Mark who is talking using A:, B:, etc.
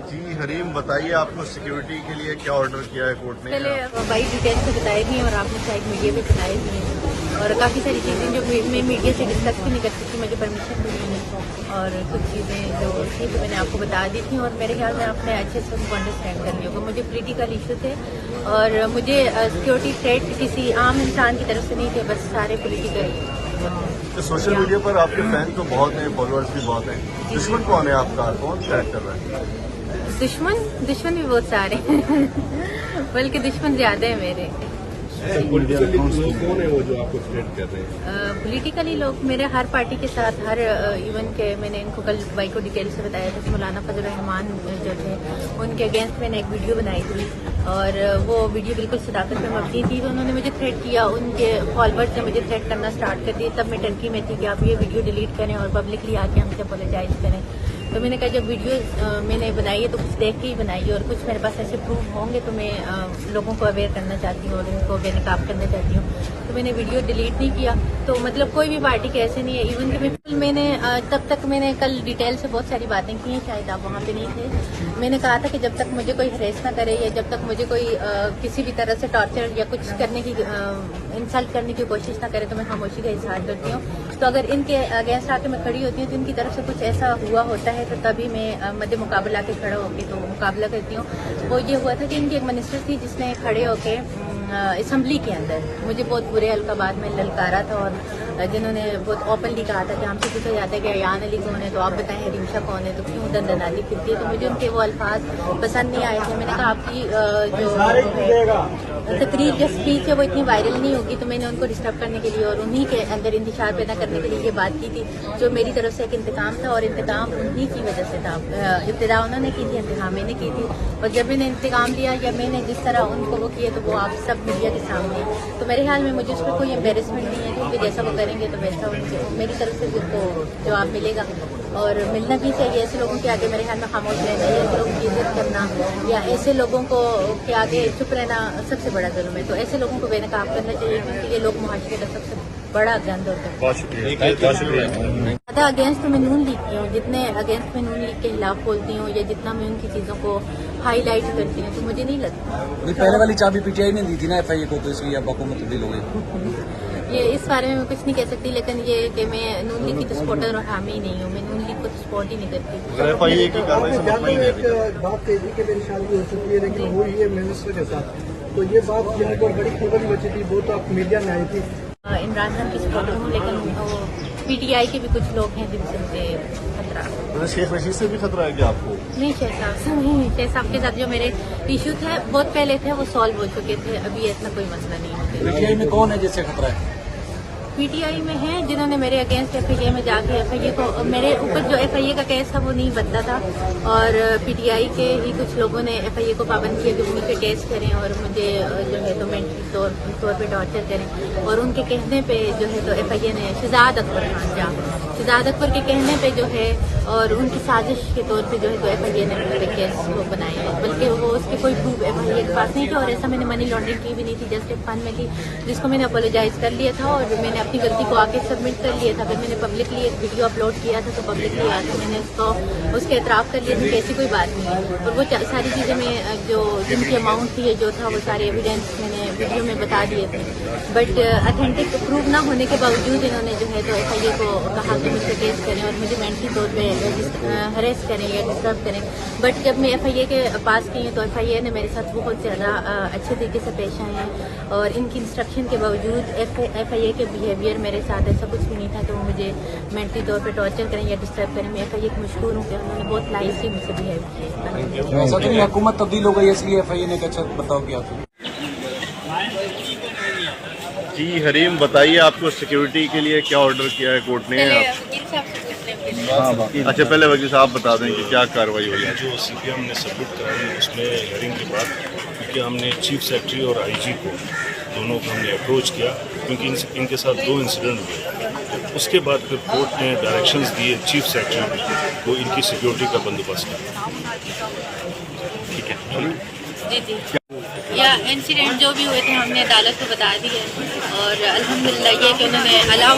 A: جی حریم بتائیے، آپ کو سیکیورٹی کے لیے کیا آرڈر کیا ہے کورٹ نے؟
B: پہلے بھائی ڈیٹیل سے بتائے بھی اور آپ نے شاید میڈیا پہ بتائے بھی ہیں، اور کافی ساری چیزیں جو میں میڈیا سے ڈسکس بھی نہیں کر سکتی، مجھے پرمیشن بھی نہیں ہے، اور کچھ چیزیں جو تھی تو میں نے آپ کو بتا دی تھیں، اور میرے خیال میں آپ نے اچھے سے ان کو انڈرسٹینڈ کر لیا ہوگا۔ مجھے پولیٹیکل ایشو تھے اور مجھے سیکورٹی تھریٹ کسی عام انسان کی طرف سے نہیں تھے، بس سارے پولیٹیکل۔
A: سوشل میڈیا پر آپ کے فین تو بہت ہیں، فالوورز بھی بہت ہیں، دشمن کون ہے آپ کا؟ کون چیٹ کر رہا ہے؟
B: دشمن بھی بہت سارے ہیں بلکہ دشمن زیادہ ہیں میرے۔
A: کون ہے وہ جو آپ کو تھریٹ کر رہے ہیں؟
B: پولیٹیکلی لوگ میرے ہر پارٹی کے ساتھ، ہر ایون کے میں نے ان کو کل بھائی کو ڈیٹیل سے بتایا تھا کہ مولانا فضل الرحمان جو تھے ان کے اگینسٹ میں نے ایک ویڈیو بنائی تھی، اور وہ ویڈیو بالکل صداقت پہ مبنی تھی، تو انہوں نے مجھے تھریٹ کیا، ان کے فالوورز نے مجھے تھریٹ کرنا اسٹارٹ کر دی۔ تب میں ٹرکی میں تھی کہ آپ یہ ویڈیو ڈیلیٹ کریں اور پبلکلی آ کے ہم سے اپولوجائز کریں۔ تو میں نے کہا جب ویڈیو میں نے بنائی ہے تو کچھ دیکھ کے ہی بنائی ہے، اور کچھ میرے پاس ایسے پروف ہوں گے تو میں لوگوں کو اویئر کرنا چاہتی ہوں اور ان کو بے نقاب کرنا چاہتی ہوں، تو میں نے ویڈیو ڈیلیٹ نہیں کیا۔ تو مطلب کوئی بھی پارٹی کے ایسے نہیں ہے، ایون کہ میں نے تب تک میں نے کل ڈیٹیل سے بہت ساری باتیں کی ہیں، شاید آپ وہاں پہ نہیں تھے۔ میں نے کہا تھا کہ جب تک مجھے کوئی ہریس نہ کرے یا جب تک مجھے کوئی کسی بھی طرح سے ٹارچر یا کچھ کرنے کی انسلٹ کرنے کی کوشش نہ کرے تو میں خاموشی کا اظہار کرتی ہوں۔ تو اگر ان کے اگینسٹ آ کے میں کھڑی ہوتی ہوں تو ان کی طرف سے کچھ ایسا ہوا ہوتا ہے تو تبھی میں مد مقابلہ کے کھڑا ہو کے تو مقابلہ کرتی ہوں۔ وہ یہ ہوا تھا کہ ان کی ایک منسٹر تھی جس نے کھڑے ہو کے اسمبلی کے اندر مجھے بہت برے القابات میں للکارا تھا، اور جنہوں نے بہت اوپنلی کہا تھا کہ ہم سے پوچھا جاتا ہے کہ ایان علی کون ہے تو آپ بتائیں حریمشا کون ہے، تو کیوں دندنازی پھرتی ہے، تو مجھے ان کے وہ الفاظ پسند نہیں آئے تھے۔ میں نے کہا آپ کی جو تقریر یا اسپیچ ہے وہ اتنی وائرل نہیں ہوگی، تو میں نے ان کو ڈسٹرب کرنے کے لیے اور انہی کے اندر انتشار پیدا کرنے کے لیے یہ بات کی تھی، جو میری طرف سے ایک انتقام تھا، اور انتقام انہی کی وجہ سے تھا۔ ابتدا انہوں نے کی تھی، انتہا میں نے کی تھی، اور جب میں نے انتقام لیا یا میں نے جس طرح ان کو وہ کیا تو وہ آپ سب میڈیا کے سامنے، تو میرے خیال میں مجھے اس پہ کوئی امبیرسمنٹ نہیں ہے، کیونکہ جیسا وہ کریں گے تو ویسا میری طرف سے ان کو جواب ملے گا، اور ملنا بھی چاہیے۔ ایسے لوگوں کے آگے میرے خیال میں خاموش رہنا ہے، ایسے لوگوں کی عزت کرنا یا ایسے لوگوں کو کے آگے چپ رہنا سب سے بڑا ظلم ہے، تو ایسے لوگوں کو بے نقاب کرنا چاہیے، کیونکہ یہ لوگ معاشرے کا سب سے بڑا گند ہوتا ہے۔
A: بہت شکریہ۔
B: زیادہ اگینسٹ میں نون لیگ کی ہوں، جتنے اگینسٹ میں نون لیگ کے خلاف بولتی ہوں یا جتنا میں ان کی چیزوں کو ہائی لائٹ کرتی ہوں تو مجھے نہیں لگتا۔
C: پہلے والی چابی پی ٹی آئی نے دی تھی نا ایف آئی اے کو، تو اس لیے اب حکومت تبدیل ہو گئی۔
B: یہ اس بارے میں کچھ نہیں کہہ سکتی، لیکن یہ کہ میں نون لیگ کی تو سپورٹر اور حامی ہی نہیں ہوں، میں نون لیگ کو تو سپورٹ ہی نہیں کرتی۔
A: ایف آئی اے کی کارروائی سے مطمئن ہے؟
D: ایک بات تیزی کے لیے شادی ہو چکی ہے لیکن ہوئی ہے منسٹر کے ساتھ، تو یہ بات یہاں پر بڑی خبر بچی تھی، وہ تو آپ میڈیا میں آئی تھی۔
B: عمران خان کی سپورٹر ہوں، لیکن پی ٹی آئی کے بھی کچھ لوگ ہیں جن سے مجھے خطرہ۔
A: شیخ رشید سے بھی خطرہ ہے کہ آپ کو؟
B: نہیں، شیخ صاحب سے نہیں، شیخ صاحب کے ساتھ جو میرے ایشو تھے بہت پہلے تھے وہ سالو ہو چکے تھے، ابھی ایسا کوئی مسئلہ نہیں ہے۔
C: پی ٹی آئی میں کون ہے جس سے خطرہ ہے؟
B: پی ٹی آئی میں ہیں جنہوں نے میرے اگینسٹ ایف آئی اے میں جا کے ایف آئی اے کو، میرے اوپر جو ایف آئی اے کا کیس تھا وہ نہیں بنتا تھا، اور پی ٹی آئی کے ہی کچھ لوگوں نے ایف آئی اے کو پابند کیا کہ وہ مجھ پہ کیس کریں اور مجھے جو ہے تو مینٹلی طور پہ ٹارچر کریں، اور ان کے کہنے پہ جو ہے تو ایف آئی اے نے شہزاد اکبر خان شہزاد اکبر کے کہنے پہ جو ہے اور ان کی سازش کے طور پہ جو ہے تو ایف آئی اے نے میرے پہ کیس وہ بنایا ہے، بلکہ وہ اس کے کوئی پروف ایف آئی اے کے پاس نہیں تھا، اور ایسا میں نے منی لانڈرنگ کی بھی نہیں تھی، جسٹ ایک فن میں تھی جس کو میں نے اپولوجائز کر لیا تھا، اور میں نے اپنی غلطی کو آگے سبمٹ کر لیا تھا۔ پھر میں نے پبلکلی ایک ویڈیو اپلوڈ کیا تھا تو پبلکلی آ کے میں نے اس کے اعتراف کر لیا تھا کہ ایسی کوئی بات نہیں ہے، اور وہ ساری چیزیں میں جو جن کی اماؤنٹ تھی جو تھا وہ سارے ایویڈینس میں نے ویڈیو میں بتا دیے تھے، بٹ اتھینٹک پروف نہ ہونے کے باوجود انہوں نے جو ہے تو ایف آئی اے کو کہا کہ مجھ سے کیس کریں اور مجھے مینٹلی طور پہ ہریس کریں یا ڈسٹرب کریں، بٹ جب میں ایف آئی اے کے پاس گئی ہوں تو ایف آئی اے نے میرے ساتھ بہت زیادہ اچھے طریقے سے پیش آئے ہیں، اور ان کی انسٹرکشن کے باوجود ایف آئی اے کے بیہیویئر میرے ساتھ ایسا کچھ بھی نہیں تھا کہ وہ مجھے مینٹلی طور پہ ٹارچر کریں یا ڈسٹرب کریں۔ میں ایف آئی اے کی مشہور ہوں کہ انہوں نے بہت نائسلی مجھ سے بیہیو کیا۔
C: ایسا تو نہیں حکومت تبدیل ہو گئی اس لیے ایف آئی اے نے اچھا بتاؤ کیا تھا؟
A: جی حریم بتائیے، آپ کو سیکیورٹی کے لیے کیا آرڈر کیا ہے کورٹ نے؟ اچھا پہلے وکیل صاحب بتا دیں کہ کیا کارروائی ہوئی ہے؟
E: جو سی پی ایم نے سبمٹ کرائی اس میں ہیئرنگ کے بعد، کیونکہ ہم نے چیف سیکرٹری اور آئی جی کو دونوں کو ہم نے اپروچ کیا، کیونکہ ان کے ساتھ 2 انسیڈنٹ ہوئے، اس کے بعد پھر کورٹ نے ڈائریکشنز دیے چیف سیکرٹری کو ان کی سیکیورٹی کا بندوبست کرنا۔ ٹھیک ہے
B: جی یا انسیڈنٹ جو بھی ہوئے تھے ہم نے عدالت کو بتا دی ہے، اور الحمدللہ یہ کہ انہوں نے الاؤ